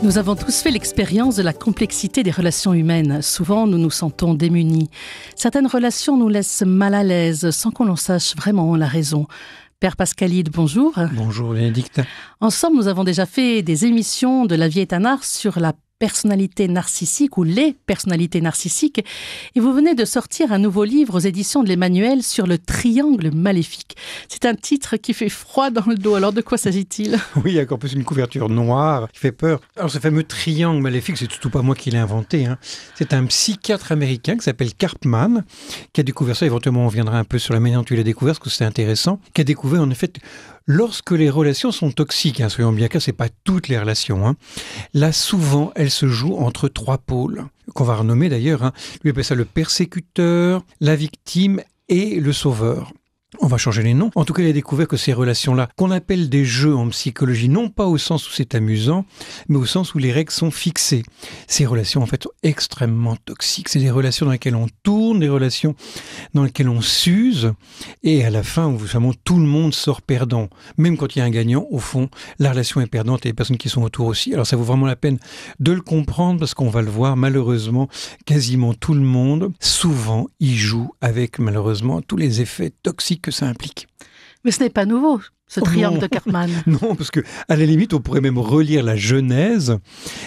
Nous avons tous fait l'expérience de la complexité des relations humaines. Souvent, nous nous sentons démunis. Certaines relations nous laissent mal à l'aise sans qu'on en sache vraiment la raison. Père Pascalide, bonjour. Bonjour Bénédicte. Ensemble, nous avons déjà fait des émissions de La vie est un art sur la personnalité narcissique ou les personnalités narcissiques. Et vous venez de sortir un nouveau livre aux éditions de l'Emmanuel sur le triangle maléfique. C'est un titre qui fait froid dans le dos. Alors de quoi s'agit-il ? Oui, il y a encore plus une couverture noire qui fait peur. Alors ce fameux triangle maléfique, c'est surtout pas moi qui l'ai inventé. C'est un psychiatre américain qui s'appelle Karpman, qui a découvert ça. Éventuellement, on reviendra un peu sur la manière dont il a découvert, parce que c'est intéressant. Qui a découvert en effet... Lorsque les relations sont toxiques, soyons bien clairs, c'est pas toutes les relations. Là, souvent, elles se jouent entre trois pôles, qu'on va renommer d'ailleurs. Lui appelle ça le persécuteur, la victime et le sauveur. On va changer les noms. En tout cas, il a découvert que ces relations-là, qu'on appelle des jeux en psychologie, non pas au sens où c'est amusant, mais au sens où les règles sont fixées. Ces relations, en fait, sont extrêmement toxiques. C'est des relations dans lesquelles on tourne, des relations dans lesquelles on s'use, et à la fin, vraiment, tout le monde sort perdant. Même quand il y a un gagnant, au fond, la relation est perdante et les personnes qui sont autour aussi. Alors, ça vaut vraiment la peine de le comprendre, parce qu'on va le voir, malheureusement, quasiment tout le monde, souvent, y joue avec, malheureusement, tous les effets toxiques que ça implique. Mais ce n'est pas nouveau, ce triangle de Karpman. Non, parce que à la limite, on pourrait même relire la Genèse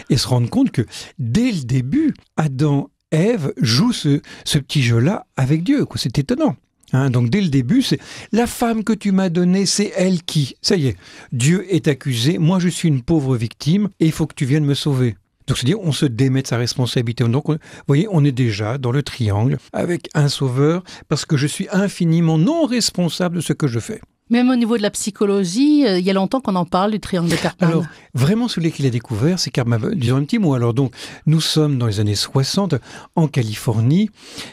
et se rendre compte que dès le début, Adam, Ève jouent ce petit jeu-là avec Dieu. C'est étonnant. Donc dès le début, c'est la femme que tu m'as donnée, c'est elle qui. Ça y est, Dieu est accusé, moi je suis une pauvre victime et il faut que tu viennes me sauver. Donc, c'est-à-dire, on se démet de sa responsabilité. Donc, vous voyez, on est déjà dans le triangle avec un sauveur parce que je suis infiniment non responsable de ce que je fais. Même au niveau de la psychologie, il y a longtemps qu'on en parle du triangle de Karpman. Alors, vraiment, celui qu'il a découvert, c'est Karpman. Disons un petit mot. Alors, donc, nous sommes dans les années 60 en Californie.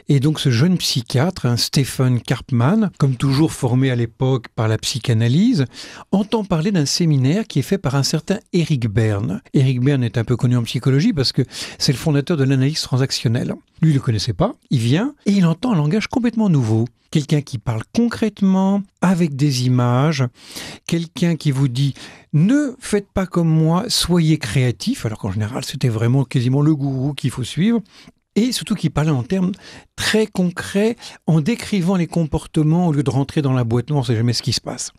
Et donc, ce jeune psychiatre, Stephen Karpman, comme toujours formé à l'époque par la psychanalyse, entend parler d'un séminaire qui est fait par un certain Eric Berne. Eric Berne est un peu connu en psychologie parce que c'est le fondateur de l'analyse transactionnelle. Lui, il ne le connaissait pas. Il vient et il entend un langage complètement nouveau. Quelqu'un qui parle concrètement, avec des images, quelqu'un qui vous dit « ne faites pas comme moi, soyez créatifs », alors qu'en général, c'était vraiment quasiment le gourou qu'il faut suivre, et surtout qui parlait en termes très concrets, en décrivant les comportements au lieu de rentrer dans la boîte noire, on ne sait jamais ce qui se passe.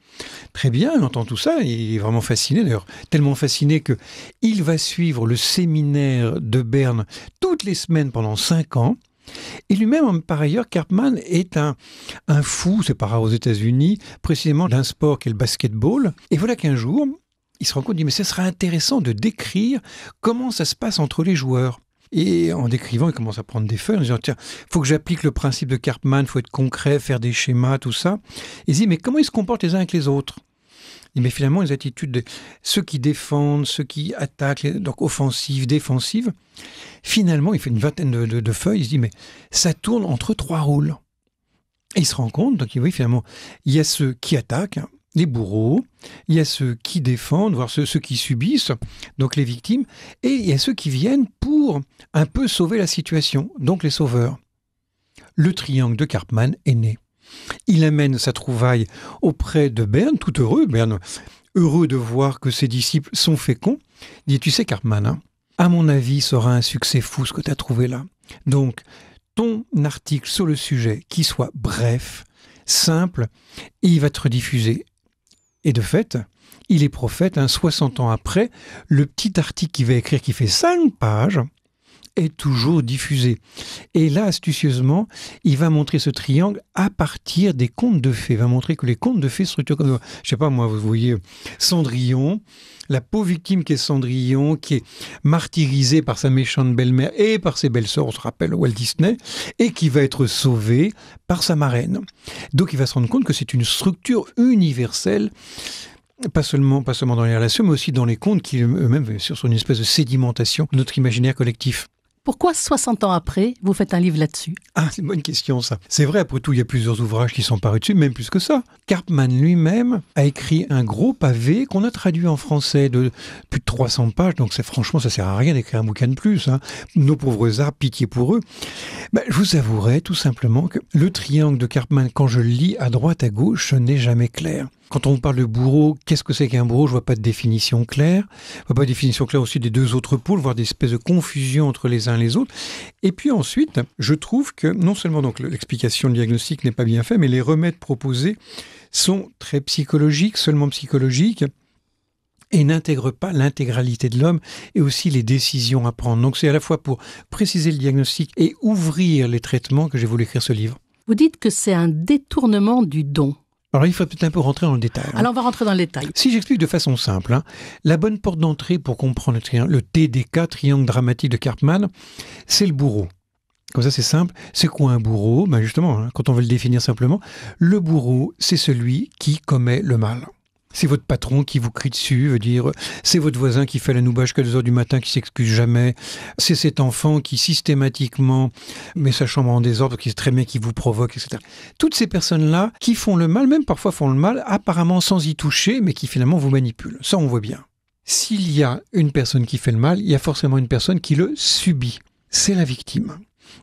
Très bien, il entend tout ça, il est vraiment fasciné, d'ailleurs, tellement fasciné qu'il va suivre le séminaire de Berne toutes les semaines pendant 5 ans. Et lui-même, par ailleurs, Karpman est un fou, c'est pas rare aux États-Unis, précisément d'un sport qu'est le basketball. Et voilà qu'un jour, il se rend compte, il dit, mais ce serait intéressant de décrire comment ça se passe entre les joueurs. Et en décrivant, il commence à prendre des feuilles en disant, tiens, il faut que j'applique le principe de Karpman, il faut être concret, faire des schémas, tout ça. Et il dit, mais comment ils se comportent les uns avec les autres ? Mais finalement, les attitudes de ceux qui défendent, ceux qui attaquent, donc offensives, défensives, finalement, il fait une vingtaine de feuilles, il se dit, mais ça tourne entre 3 rôles. Et il se rend compte, donc oui, finalement, il y a ceux qui attaquent, les bourreaux, il y a ceux qui défendent, voire ceux qui subissent, donc les victimes, et il y a ceux qui viennent pour un peu sauver la situation, donc les sauveurs. Le triangle de Karpman est né. Il amène sa trouvaille auprès de Berne, tout heureux. Berne, heureux de voir que ses disciples sont féconds, dit, tu sais Karpman, à mon avis, ça aura un succès fou ce que tu as trouvé là. Donc, ton article sur le sujet, qui soit bref, simple, et il va être diffusé. Et de fait, il est prophète, 60 ans après, le petit article qu'il va écrire, qui fait 5 pages, est toujours diffusé. Et là, astucieusement, il va montrer ce triangle à partir des contes de fées. Il va montrer que les contes de fées structurent comme... Je sais pas, moi, vous voyez Cendrillon, la pauvre victime qui est Cendrillon, qui est martyrisée par sa méchante belle-mère et par ses belles-sœurs, on se rappelle Walt Disney, et qui va être sauvée par sa marraine. Donc, il va se rendre compte que c'est une structure universelle, pas seulement dans les relations, mais aussi dans les contes qui eux-mêmes sont une espèce de sédimentation de notre imaginaire collectif. Pourquoi 60 ans après, vous faites un livre là-dessus? Ah, c'est une bonne question ça. C'est vrai, après tout, il y a plusieurs ouvrages qui sont parus dessus, même plus que ça. Karpman lui-même a écrit un gros pavé qu'on a traduit en français de plus de 300 pages, donc franchement, ça sert à rien d'écrire un bouquin de plus. Hein. Nos pauvres arbres, pitié pour eux. Je vous avouerai tout simplement que le triangle de Karpman, quand je le lis à droite, à gauche, ce n'est jamais clair. Quand on parle de bourreau, qu'est-ce que c'est qu'un bourreau? Je vois pas de définition claire. Je vois pas de définition claire aussi des deux autres pôles, voire des espèces de confusion entre les uns et les autres. Et puis ensuite, je trouve que non seulement donc l'explication, le diagnostic n'est pas bien fait, mais les remèdes proposés sont très psychologiques, seulement psychologiques, et n'intègrent pas l'intégralité de l'homme et aussi les décisions à prendre. Donc c'est à la fois pour préciser le diagnostic et ouvrir les traitements que j'ai voulu écrire ce livre. Vous dites que c'est un détournement du don. Alors, il faut peut-être un peu rentrer dans le détail. Alors, on va rentrer dans le détail. Si j'explique de façon simple, la bonne porte d'entrée pour comprendre le TDK, triangle dramatique de Karpman, c'est le bourreau. Comme ça, c'est simple. C'est quoi un bourreau? Justement, quand on veut le définir simplement, le bourreau, c'est celui qui commet le mal. C'est votre patron qui vous crie dessus, veut dire c'est votre voisin qui fait la nouba jusqu'à 2h du matin, qui s'excuse jamais. C'est cet enfant qui systématiquement met sa chambre en désordre, qui sait très bien qui vous provoque, etc. Toutes ces personnes-là qui font le mal, même parfois font le mal, apparemment sans y toucher, mais qui finalement vous manipulent. Ça, on voit bien. S'il y a une personne qui fait le mal, il y a forcément une personne qui le subit. C'est la victime.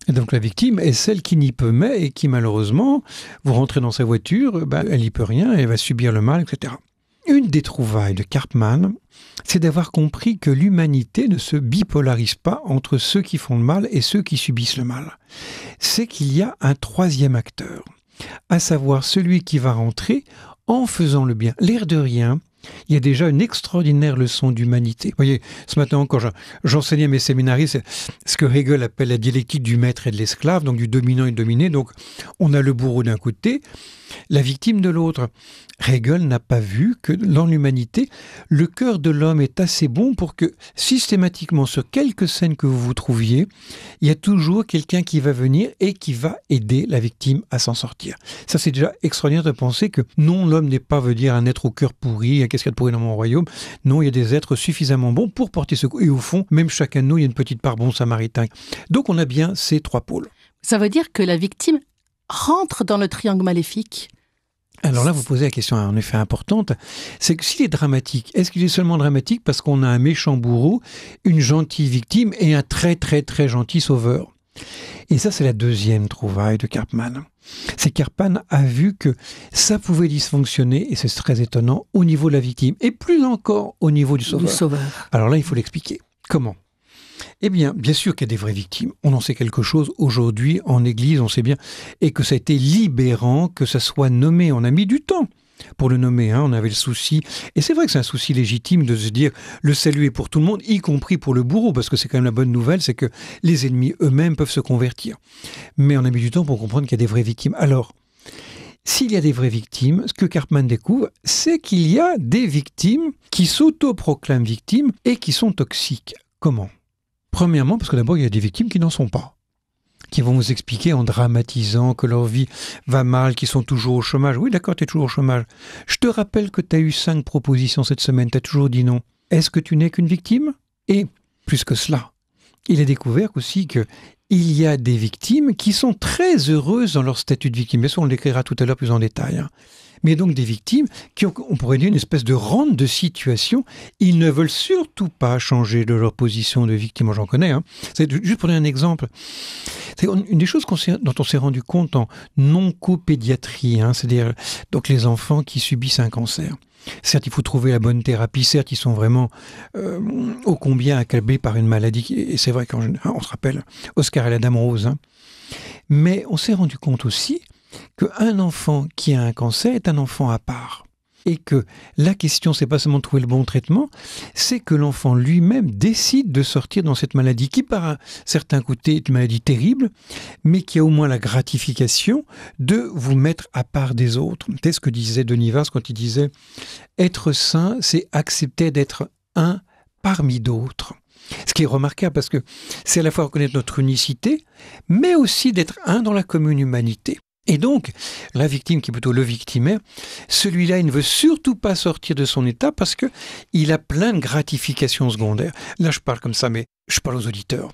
Et donc la victime est celle qui n'y peut mais et qui malheureusement, vous rentrez dans sa voiture, elle n'y peut rien, elle va subir le mal, etc. Une des trouvailles de Karpman, c'est d'avoir compris que l'humanité ne se bipolarise pas entre ceux qui font le mal et ceux qui subissent le mal. C'est qu'il y a un troisième acteur, à savoir celui qui va rentrer en faisant le bien. L'air de rien, il y a déjà une extraordinaire leçon d'humanité. Vous voyez, ce matin, quand j'enseignais à mes séminaristes, ce que Hegel appelle la dialectique du maître et de l'esclave, donc du dominant et du dominé. Donc, on a le bourreau d'un côté, la victime de l'autre. Hegel n'a pas vu que dans l'humanité, le cœur de l'homme est assez bon pour que systématiquement, sur quelques scènes que vous vous trouviez, il y a toujours quelqu'un qui va venir et qui va aider la victime à s'en sortir. Ça, c'est déjà extraordinaire de penser que non, l'homme n'est pas, veut dire, un être au cœur pourri, qu'est-ce qu'il y a de pourri dans mon royaume? Non, il y a des êtres suffisamment bons pour porter secours. Et au fond, même chacun de nous, il y a une petite part bon samaritain. Donc, on a bien ces trois pôles. Ça veut dire que la victime rentre dans le triangle maléfique? Alors là, vous posez la question en effet importante, c'est que s'il est dramatique, est-ce qu'il est seulement dramatique parce qu'on a un méchant bourreau, une gentille victime et un très très très gentil sauveur? Et ça, c'est la deuxième trouvaille de Karpman. C'est Karpman a vu que ça pouvait dysfonctionner, et c'est très étonnant, au niveau de la victime, et plus encore au niveau du sauveur. Alors là, il faut l'expliquer. Comment? Eh bien sûr qu'il y a des vraies victimes. On en sait quelque chose aujourd'hui en Église, on sait bien, et que ça a été libérant que ça soit nommé. On a mis du temps pour le nommer, on avait le souci. Et c'est vrai que c'est un souci légitime de se dire le salut est pour tout le monde, y compris pour le bourreau, parce que c'est quand même la bonne nouvelle, c'est que les ennemis eux-mêmes peuvent se convertir. Mais on a mis du temps pour comprendre qu'il y a des vraies victimes. Alors, s'il y a des vraies victimes, ce que Karpman découvre, c'est qu'il y a des victimes qui s'autoproclament victimes et qui sont toxiques. Comment ? Premièrement, parce que d'abord, il y a des victimes qui n'en sont pas, qui vont vous expliquer en dramatisant que leur vie va mal, qu'ils sont toujours au chômage. Oui, d'accord, tu es toujours au chômage. Je te rappelle que tu as eu 5 propositions cette semaine, tu as toujours dit non. Est-ce que tu n'es qu'une victime? Et plus que cela, il a découvert aussi qu'il y a des victimes qui sont très heureuses dans leur statut de victime. Bien sûr, on l'écrira tout à l'heure plus en détail. Mais donc des victimes qui ont, on pourrait dire, une espèce de rente de situation. Ils ne veulent surtout pas changer de leur position de victime. Moi, j'en connais. C'est juste pour donner un exemple. C'est une des choses dont on s'est rendu compte en oncopédiatrie, c'est-à-dire donc les enfants qui subissent un cancer. Certes, il faut trouver la bonne thérapie. Certes, ils sont vraiment ô combien accablés par une maladie. Et c'est vrai qu'on se rappelle Oscar et la Dame Rose. Mais on s'est rendu compte aussi qu'un enfant qui a un cancer est un enfant à part. Et que la question, c'est pas seulement de trouver le bon traitement, c'est que l'enfant lui-même décide de sortir dans cette maladie qui, par un certain côté, est une maladie terrible, mais qui a au moins la gratification de vous mettre à part des autres. C'est ce que disait Denis Vaz quand il disait « Être saint, c'est accepter d'être un parmi d'autres ». Ce qui est remarquable parce que c'est à la fois reconnaître notre unicité, mais aussi d'être un dans la commune humanité. Et donc, la victime, qui est plutôt le victimaire, celui-là, il ne veut surtout pas sortir de son état parce qu'il a plein de gratifications secondaires. Là, je parle comme ça, mais je parle aux auditeurs.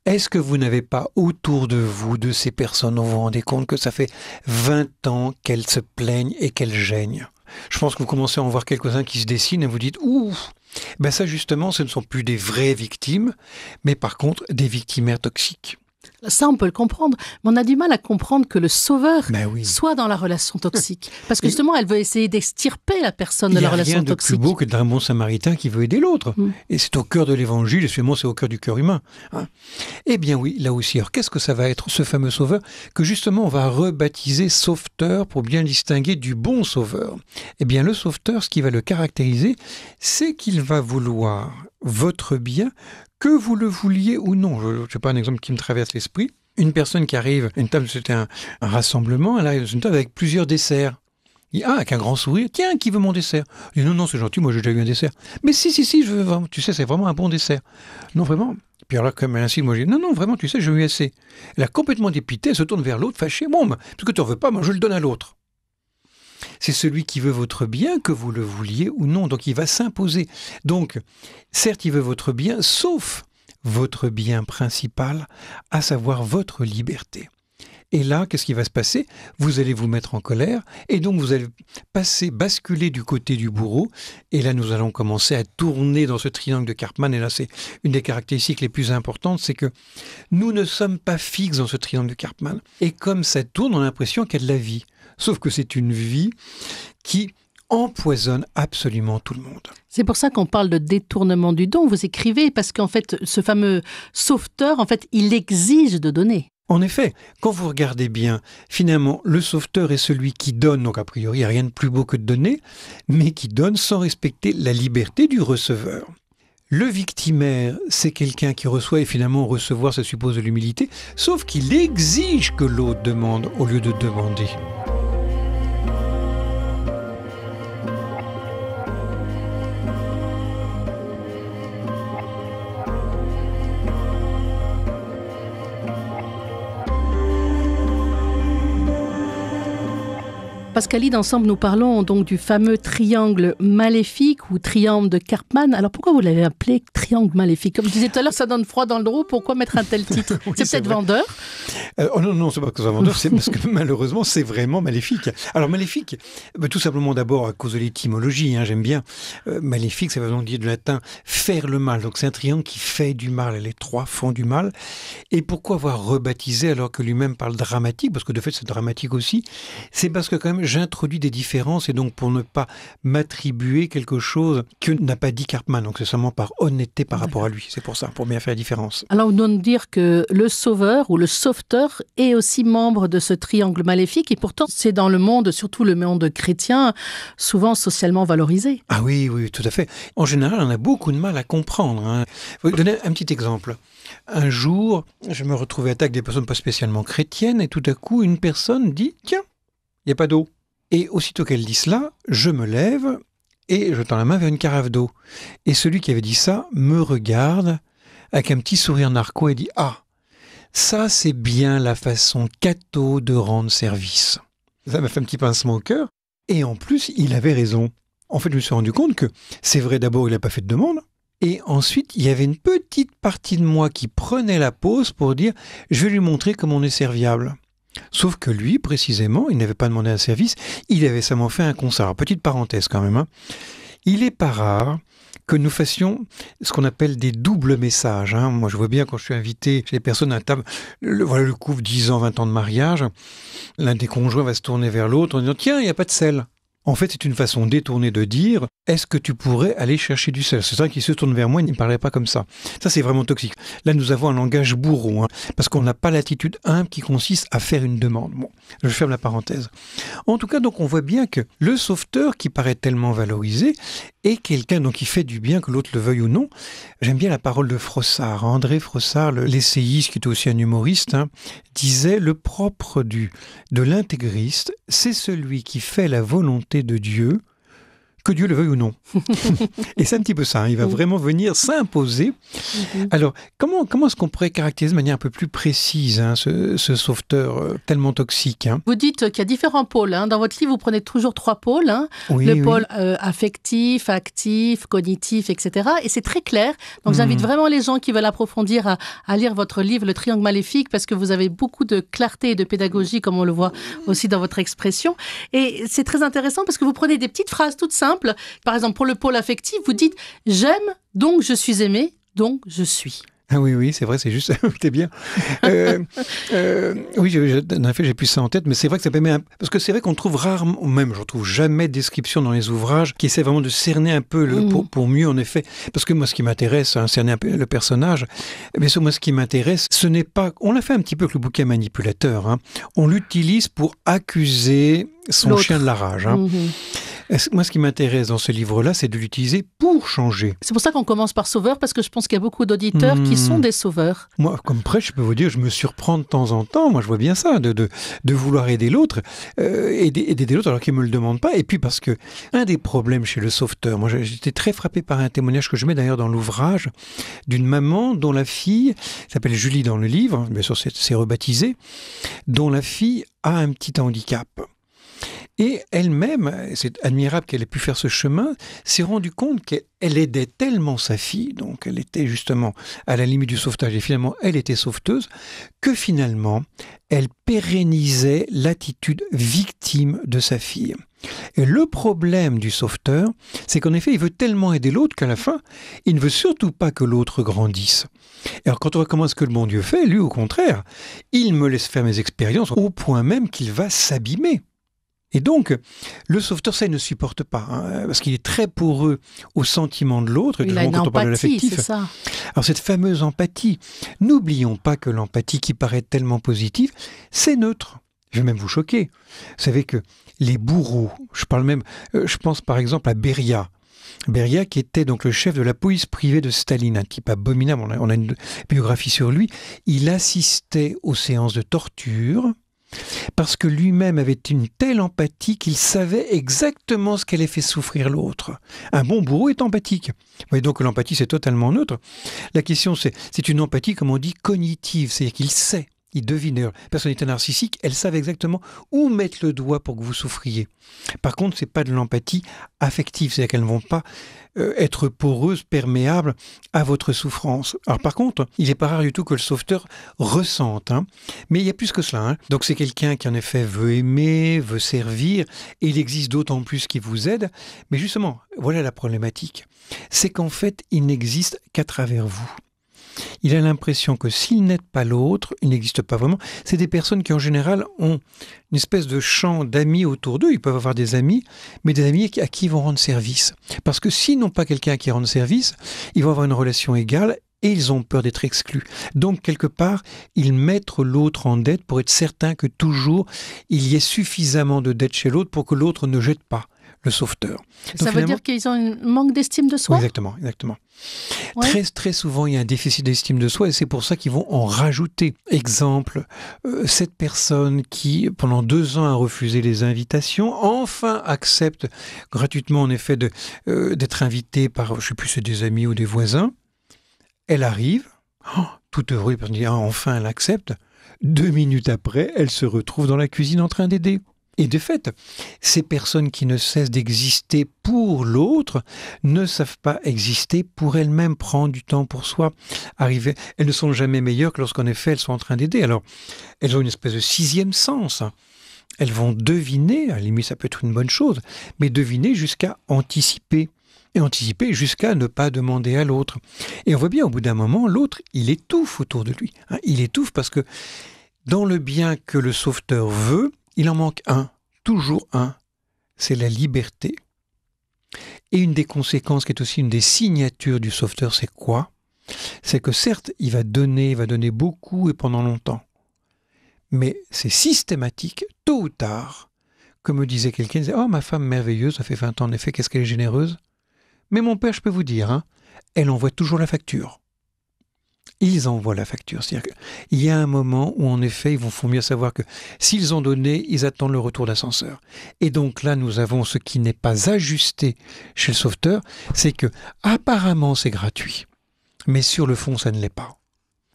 Est-ce que vous n'avez pas autour de vous, de ces personnes, vous vous rendez compte que ça fait 20 ans qu'elles se plaignent et qu'elles gênent? Je pense que vous commencez à en voir quelques-uns qui se dessinent et vous dites « Ouh !» Ben ça justement, ce ne sont plus des vraies victimes, mais par contre des victimaires toxiques. Ça, on peut le comprendre, mais on a du mal à comprendre que le sauveur soit dans la relation toxique. Parce que justement, elle veut essayer d'extirper la personne de la relation toxique. Il n'y a rien de plus beau que d'un bon samaritain qui veut aider l'autre. Et c'est au cœur de l'évangile, et finalement c'est au cœur du cœur humain. Hein. Eh bien oui, là aussi. Alors qu'est-ce que ça va être, ce fameux sauveur, que justement on va rebaptiser sauveteur pour bien distinguer du bon sauveur? Eh bien le sauveteur, ce qui va le caractériser, c'est qu'il va vouloir votre bien, que vous le vouliez ou non. Je ne sais pas un exemple qui me traverse l'esprit. Une personne qui arrive à une table, c'était un rassemblement, elle arrive à une table avec plusieurs desserts. Il dit, avec un grand sourire, tiens, qui veut mon dessert? Il dit, non, c'est gentil, moi j'ai déjà eu un dessert. Mais si, je veux vraiment, tu sais, c'est vraiment un bon dessert. Non, vraiment. Puis alors, comme elle insiste, moi j'ai dit, non, vraiment, tu sais, j'ai eu assez. Elle a complètement dépité, elle se tourne vers l'autre, fâchée. Bon, parce que tu n'en veux pas, moi je le donne à l'autre. C'est celui qui veut votre bien, que vous le vouliez ou non. Donc, il va s'imposer. Donc, certes, il veut votre bien, sauf votre bien principal, à savoir votre liberté. Et là, qu'est-ce qui va se passer? Vous allez vous mettre en colère, et donc vous allez basculer du côté du bourreau. Et là, nous allons commencer à tourner dans ce triangle de Karpman. Et là, c'est une des caractéristiques les plus importantes, c'est que nous ne sommes pas fixes dans ce triangle de Karpman. Et comme ça tourne, on a l'impression qu'il y a de la vie. Sauf que c'est une vie qui empoisonne absolument tout le monde. C'est pour ça qu'on parle de détournement du don. Vous écrivez parce qu'en fait, ce fameux sauveteur, en fait, il exige de donner. En effet, quand vous regardez bien, finalement, le sauveteur est celui qui donne, donc a priori, il n'y a rien de plus beau que de donner, mais qui donne sans respecter la liberté du receveur. Le victimaire, c'est quelqu'un qui reçoit, et finalement, recevoir, ça suppose de l'humilité, sauf qu'il exige que l'autre demande au lieu de demander. Pascaline, ensemble, nous parlons donc du fameux triangle maléfique ou triangle de Karpman. Alors pourquoi vous l'avez appelé triangle maléfique? Comme je disais tout à l'heure, ça donne froid dans le dos. Pourquoi mettre un tel titre? Oui, c'est peut-être vendeur? Non, c'est pas que ça vendeur, c'est parce que malheureusement, c'est vraiment maléfique. Alors maléfique, tout simplement d'abord à cause de l'étymologie, j'aime bien. Maléfique, ça veut donc dire du latin faire le mal. Donc c'est un triangle qui fait du mal. Les trois font du mal. Et pourquoi avoir rebaptisé alors que lui-même parle dramatique? Parce que de fait, c'est dramatique aussi. C'est parce que quand même, j'introduis des différences et donc pour ne pas m'attribuer quelque chose que n'a pas dit Karpman. Donc c'est seulement par honnêteté par rapport à lui. C'est pour ça, pour bien faire la différence. Alors on doit nous dire que le sauveur ou le sauveteur est aussi membre de ce triangle maléfique et pourtant c'est dans le monde, surtout le monde chrétien, souvent socialement valorisé. Ah oui, tout à fait. En général, on a beaucoup de mal à comprendre. Je vais vous donner un petit exemple. Un jour, je me retrouvais à table avec des personnes pas spécialement chrétiennes et tout à coup, une personne dit « Tiens, il n'y a pas d'eau ». Et aussitôt qu'elle dit cela, je me lève et je tends la main vers une carafe d'eau. Et celui qui avait dit ça me regarde avec un petit sourire narquois et dit « Ah, ça c'est bien la façon catho de rendre service ». Ça m'a fait un petit pincement au cœur. Et en plus, il avait raison. En fait, je me suis rendu compte que c'est vrai, d'abord, il n'a pas fait de demande. Et ensuite, il y avait une petite partie de moi qui prenait la pause pour dire « Je vais lui montrer comment on est serviable ». Sauf que lui, précisément, il n'avait pas demandé un service, il avait seulement fait un constat. Alors, petite parenthèse quand même. Il n'est pas rare que nous fassions ce qu'on appelle des doubles messages. Moi, je vois bien quand je suis invité chez les personnes à table, le couple 10 ans, 20 ans de mariage, l'un des conjoints va se tourner vers l'autre en disant « Tiens, il n'y a pas de sel ». En fait, c'est une façon détournée de dire « Est-ce que tu pourrais aller chercher du sel ?» C'est ça qui se tourne vers moi, il ne parlait pas comme ça. Ça, c'est vraiment toxique. Là, nous avons un langage bourreau, parce qu'on n'a pas l'attitude humble qui consiste à faire une demande. Bon, je ferme la parenthèse. En tout cas, donc, on voit bien que le sauveteur, qui paraît tellement valorisé, est quelqu'un donc, qui fait du bien, que l'autre le veuille ou non. J'aime bien la parole de Frossard. André Frossard, l'essayiste, qui était aussi un humoriste, disait « Le propre de l'intégriste, c'est celui qui fait la volonté de Dieu que Dieu le veuille ou non. Et c'est un petit peu ça, hein, il va vraiment venir s'imposer. Alors, comment est-ce qu'on pourrait caractériser de manière un peu plus précise hein, ce sauveteur tellement toxique hein? Vous dites qu'il y a différents pôles. Hein. Dans votre livre, vous prenez toujours 3 pôles. Hein. Oui, le pôle affectif, actif, cognitif, etc. Et c'est très clair. Donc, j'invite vraiment les gens qui veulent approfondir à lire votre livre, Le Triangle Maléfique, parce que vous avez beaucoup de clarté et de pédagogie, comme on le voit aussi dans votre expression. Et c'est très intéressant parce que vous prenez des petites phrases toutes simples. Par exemple, pour le pôle affectif, vous dites « J'aime, donc je suis aimé, donc je suis ». Ah oui, c'est vrai, c'est juste, t'es bien. Oui, en effet, j'ai plus ça en tête, mais c'est vrai que ça permet... Parce que c'est vrai qu'on trouve rarement, même je ne trouve jamais de description dans les ouvrages qui essaient vraiment de cerner un peu pour mieux, en effet. Parce que moi, ce qui m'intéresse, hein, cerner un peu le personnage, mais moi, ce qui m'intéresse, ce n'est pas... On l'a fait un petit peu avec le bouquin manipulateur. Hein. On l'utilise pour accuser son chien de la rage. Hein. Moi, ce qui m'intéresse dans ce livre-là, c'est de l'utiliser pour changer. C'est pour ça qu'on commence par sauveur, parce que je pense qu'il y a beaucoup d'auditeurs qui sont des sauveurs. Moi, comme prêtre, je peux vous dire, je me surprends de temps en temps. Moi, je vois bien ça, de vouloir aider l'autre, aider l'autre alors qu'il ne me le demande pas. Et puis parce que un des problèmes chez le sauveteur, moi, j'étais très frappé par un témoignage que je mets d'ailleurs dans l'ouvrage d'une maman dont la fille s'appelle Julie dans le livre, bien sûr, c'est rebaptisé, dont la fille a un petit handicap. Et elle-même, c'est admirable qu'elle ait pu faire ce chemin, s'est rendue compte qu'elle aidait tellement sa fille, donc elle était justement à la limite du sauvetage, et finalement elle était sauveteuse, que finalement elle pérennisait l'attitude victime de sa fille. Et le problème du sauveteur, c'est qu'en effet, il veut tellement aider l'autre qu'à la fin, il ne veut surtout pas que l'autre grandisse. Et alors quand on voit comment ce que le bon Dieu fait, lui au contraire, il me laisse faire mes expériences au point même qu'il va s'abîmer. Et donc, le sauveteur, ça, il ne supporte pas, hein, parce qu'il est très poreux au sentiment de l'autre. Il a une empathie, c'est ça. Alors, cette fameuse empathie, n'oublions pas que l'empathie qui paraît tellement positive, c'est neutre. Je vais même vous choquer. Vous savez que les bourreaux, je pense par exemple à Beria. Beria, qui était donc le chef de la police privée de Staline, un type abominable, on a une biographie sur lui. Il assistait aux séances de torture, parce que lui-même avait une telle empathie qu'il savait exactement ce qu'elle avait fait souffrir l'autre. Un bon bourreau est empathique. Vous voyez donc que l'empathie, c'est totalement neutre. La question, c'est une empathie, comme on dit, cognitive, c'est-à-dire qu'il sait. Il devine. La personnalité narcissique, elle savent exactement où mettre le doigt pour que vous souffriez. Par contre, ce n'est pas de l'empathie affective, c'est-à-dire qu'elles ne vont pas être poreuses, perméables à votre souffrance. Alors par contre, il n'est pas rare du tout que le sauveteur ressente, hein, mais il y a plus que cela. Hein. Donc c'est quelqu'un qui en effet veut aimer, veut servir, et il existe d'autant plus qui vous aide. Mais justement, voilà la problématique. C'est qu'en fait, il n'existe qu'à travers vous. Il a l'impression que s'il n'aide pas l'autre, il n'existe pas vraiment. C'est des personnes qui en général ont une espèce de champ d'amis autour d'eux. Ils peuvent avoir des amis, mais des amis à qui ils vont rendre service. Parce que s'ils n'ont pas quelqu'un à qui rendre service, ils vont avoir une relation égale et ils ont peur d'être exclus. Donc, quelque part, ils mettent l'autre en dette pour être certain que toujours il y ait suffisamment de dette chez l'autre pour que l'autre ne jette pas le sauveteur. Donc, ça veut dire qu'ils ont un manque d'estime de soi ? Oui, exactement. Ouais. Très, très souvent, il y a un déficit d'estime de soi et c'est pour ça qu'ils vont en rajouter. Exemple, cette personne qui, pendant 2 ans, a refusé les invitations, enfin accepte gratuitement, en effet, d'être invitée par, je ne sais plus, c'est des amis ou des voisins. Elle arrive, toute heureuse, personne dit, enfin, elle accepte. 2 minutes après, elle se retrouve dans la cuisine en train d'aider. Et de fait, ces personnes qui ne cessent d'exister pour l'autre ne savent pas exister pour elles-mêmes, prendre du temps pour soi, arriver. Elles ne sont jamais meilleures que lorsqu'en effet elles sont en train d'aider. Alors, elles ont une espèce de 6e sens. Elles vont deviner, à la limite ça peut être une bonne chose, mais deviner jusqu'à anticiper. Et anticiper jusqu'à ne pas demander à l'autre. Et on voit bien au bout d'un moment, l'autre, il étouffe autour de lui. Il étouffe parce que dans le bien que le sauveteur veut, il en manque un, toujours un, c'est la liberté. Et une des conséquences qui est aussi une des signatures du sauveteur, c'est quoi ? C'est que certes, il va donner beaucoup et pendant longtemps. Mais c'est systématique, tôt ou tard, comme me disait quelqu'un, il disait « Oh, ma femme merveilleuse, ça fait 20 ans en effet, qu'est-ce qu'elle est généreuse ?» Mais mon père, je peux vous dire, elle envoie toujours la facture. ils envoient la facture. C'est-à-dire qu'il y a un moment où, en effet, ils font mieux savoir que s'ils ont donné, ils attendent le retour d'ascenseur. Et donc là, nous avons ce qui n'est pas ajusté chez le sauveteur, c'est que apparemment c'est gratuit, mais sur le fond, ça ne l'est pas.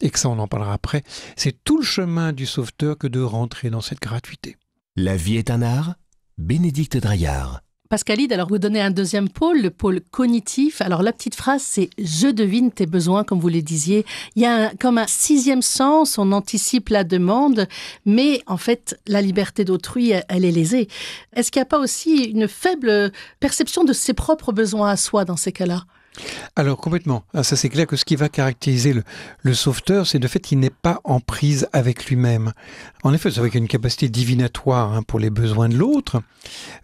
Et que ça, on en parlera après. C'est tout le chemin du sauveteur que de rentrer dans cette gratuité. La vie est un art. Bénédicte Draillard. Pascalide, alors vous donnez un deuxième pôle, le pôle cognitif. Alors la petite phrase, c'est « je devine tes besoins », comme vous le disiez. Il y a comme un sixième sens, on anticipe la demande, mais en fait, la liberté d'autrui, elle est lésée. Est-ce qu'il n'y a pas aussi une faible perception de ses propres besoins à soi dans ces cas-là ? Alors complètement, ça c'est clair que ce qui va caractériser le sauveteur, c'est le fait qu'il n'est pas en prise avec lui-même. En effet, c'est avec une capacité divinatoire pour les besoins de l'autre,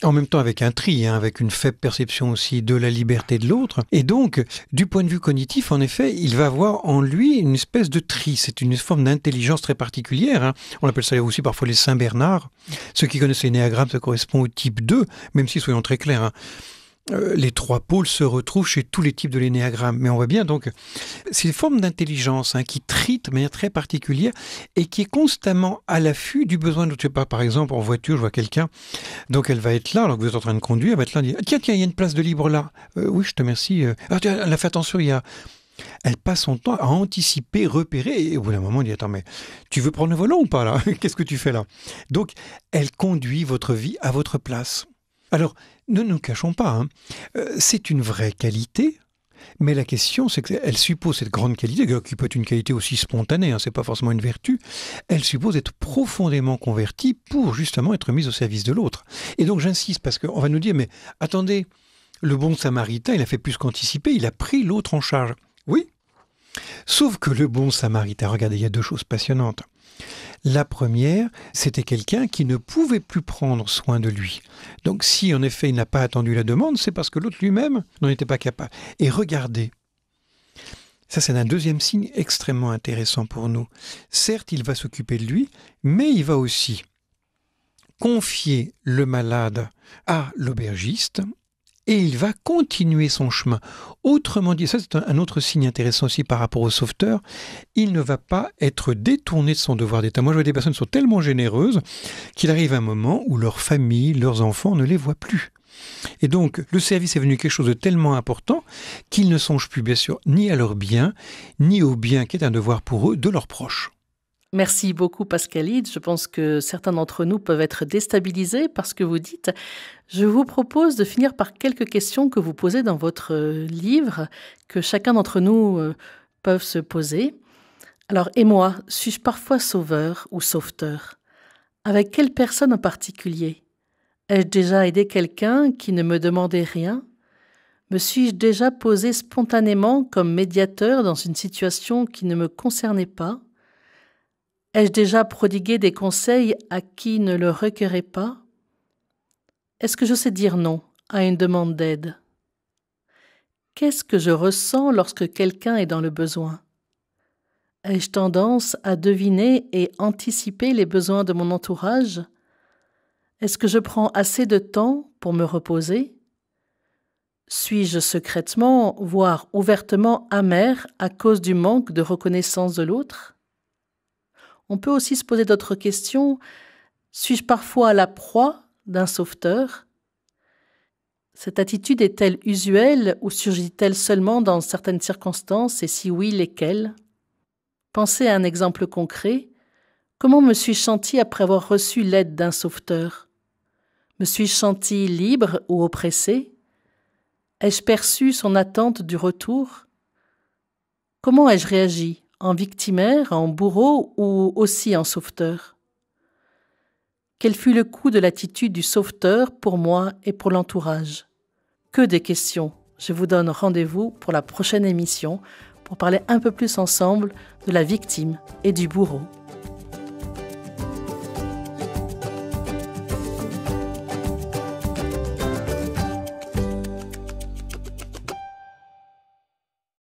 en même temps avec un tri, avec une faible perception aussi de la liberté de l'autre. Et donc, du point de vue cognitif, en effet, il va avoir en lui une espèce de tri. C'est une forme d'intelligence très particulière. On appelle ça aussi parfois les Saint-Bernard. Ceux qui connaissent les néagrammes, ça correspond au type 2, même si, soyons très clairs, les trois pôles se retrouvent chez tous les types de l'énéagramme. Mais on voit bien donc, c'est une forme d'intelligence qui trite de manière très particulière et qui est constamment à l'affût du besoin de l'autre. Je sais pas, par exemple, en voiture, je vois quelqu'un, donc elle va être là, alors que vous êtes en train de conduire, elle va être là, elle dit, tiens, il y a une place de libre là. Oui, je te remercie. Ah, tiens, elle a fait attention, Elle passe son temps à anticiper, repérer, et au bout d'un moment, elle dit, attends, mais tu veux prendre le volant ou pas là ? Qu'est-ce que tu fais là ? Donc, elle conduit votre vie à votre place. Alors, ne nous cachons pas, c'est une vraie qualité, mais la question, c'est qu'elle suppose cette grande qualité, qui peut être une qualité aussi spontanée, c'est pas forcément une vertu, elle suppose être profondément convertie pour justement être mise au service de l'autre. Et donc j'insiste, parce qu'on va nous dire, mais attendez, le bon samaritain, il a fait plus qu'anticiper, il a pris l'autre en charge. Oui, sauf que le bon samaritain, regardez, il y a deux choses passionnantes. La première, c'était quelqu'un qui ne pouvait plus prendre soin de lui. Donc si en effet il n'a pas attendu la demande, c'est parce que l'autre lui-même n'en était pas capable. Et regardez, ça c'est un deuxième signe extrêmement intéressant pour nous. Certes, il va s'occuper de lui, mais il va aussi confier le malade à l'aubergiste, et il va continuer son chemin. Autrement dit, ça c'est un autre signe intéressant aussi par rapport au sauveteur, il ne va pas être détourné de son devoir d'État. Moi je vois des personnes qui sont tellement généreuses qu'il arrive un moment où leur famille, leurs enfants ne les voient plus. Et donc le service est devenu quelque chose de tellement important qu'ils ne songent plus bien sûr ni à leur bien, ni au bien qui est un devoir pour eux de leurs proches. Merci beaucoup Pascalide. Je pense que certains d'entre nous peuvent être déstabilisés par ce que vous dites. Je vous propose de finir par quelques questions que vous posez dans votre livre, que chacun d'entre nous peuvent se poser. Alors, et moi, suis-je parfois sauveur ou sauveteur ? Avec quelle personne en particulier ? Ai-je déjà aidé quelqu'un qui ne me demandait rien ? Me suis-je déjà posé spontanément comme médiateur dans une situation qui ne me concernait pas ? Ai-je déjà prodigué des conseils à qui ne le requérait pas ? Est-ce que je sais dire non à une demande d'aide ? Qu'est-ce que je ressens lorsque quelqu'un est dans le besoin ? Ai-je tendance à deviner et anticiper les besoins de mon entourage ? Est-ce que je prends assez de temps pour me reposer ? Suis-je secrètement, voire ouvertement amer à cause du manque de reconnaissance de l'autre ? On peut aussi se poser d'autres questions. Suis-je parfois la proie d'un sauveteur ? Cette attitude est-elle usuelle ou surgit-elle seulement dans certaines circonstances et si oui, lesquelles ? Pensez à un exemple concret. Comment me suis-je senti après avoir reçu l'aide d'un sauveteur ? Me suis-je senti libre ou oppressé ? Ai-je perçu son attente du retour ? Comment ai-je réagi ? En victimaire, en bourreau ou aussi en sauveteur ? Quel fut le coût de l'attitude du sauveteur pour moi et pour l'entourage ? Que des questions. Je vous donne rendez-vous pour la prochaine émission pour parler un peu plus ensemble de la victime et du bourreau.